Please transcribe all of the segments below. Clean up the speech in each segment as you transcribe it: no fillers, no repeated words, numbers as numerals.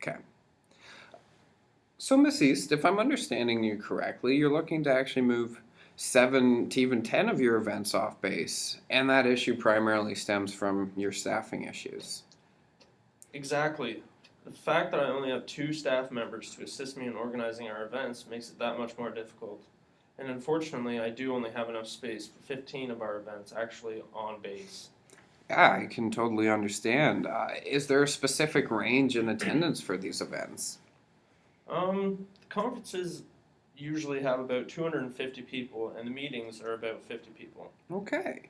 Okay. So, Miss East, if I'm understanding you correctly, you're looking to actually move 7 to even 10 of your events off base, and that issue primarily stems from your staffing issues. Exactly. The fact that I only have two staff members to assist me in organizing our events makes it that much more difficult. And unfortunately, I do only have enough space for 15 of our events actually on base. Yeah, I can totally understand. Is there a specific range in attendance for these events? The conferences usually have about 250 people, and the meetings are about 50 people. Okay.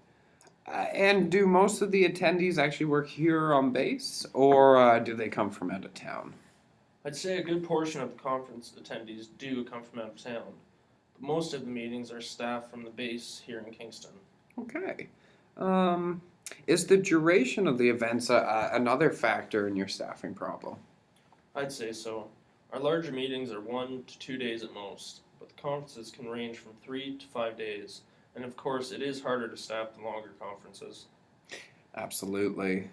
And do most of the attendees actually work here on base, or do they come from out of town? I'd say a good portion of the conference attendees do come from out of town, but most of the meetings are staff from the base here in Kingston. Okay. Um, is the duration of the events another factor in your staffing problem? I'd say so. Our larger meetings are 1 to 2 days at most, but the conferences can range from 3 to 5 days, and of course, it is harder to staff the longer conferences. Absolutely.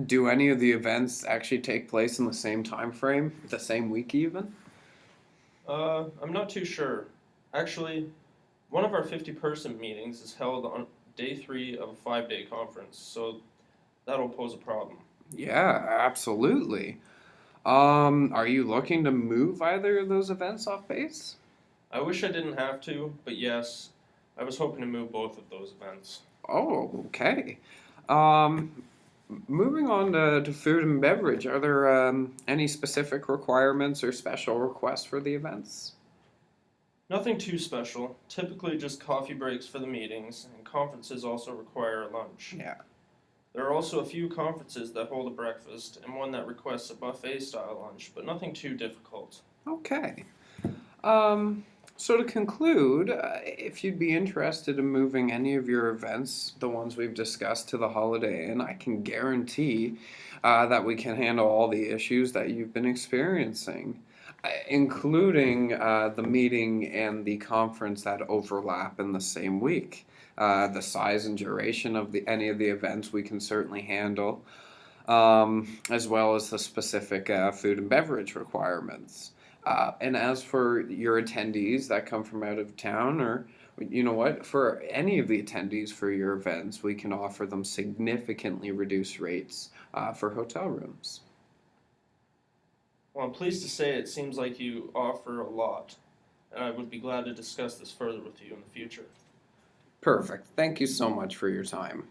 Do any of the events actually take place in the same time frame, the same week even? I'm not too sure. Actually, one of our 50-person meetings is held on day 3 of a 5-day conference, so that'll pose a problem. Yeah, absolutely. Are you looking to move either of those events off base? I wish I didn't have to, but yes, I was hoping to move both of those events. Oh, okay. Um, moving on to food and beverage, are there any specific requirements or special requests for the events? Nothing too special, typically just coffee breaks for the meetings, and conferences also require a lunch. Yeah. There are also a few conferences that hold a breakfast and one that requests a buffet style lunch, but nothing too difficult. Okay. Um, so to conclude, if you'd be interested in moving any of your events, the ones we've discussed, to the Holiday Inn, I can guarantee that we can handle all the issues that you've been experiencing, including the meeting and the conference that overlap in the same week. The size and duration of any of the events we can certainly handle, as well as the specific food and beverage requirements. And as for your attendees that come from out of town, or you know what, for any of the attendees for your events, we can offer them significantly reduced rates for hotel rooms. Well, I'm pleased to say it seems like you offer a lot, and I would be glad to discuss this further with you in the future. Perfect. Thank you so much for your time.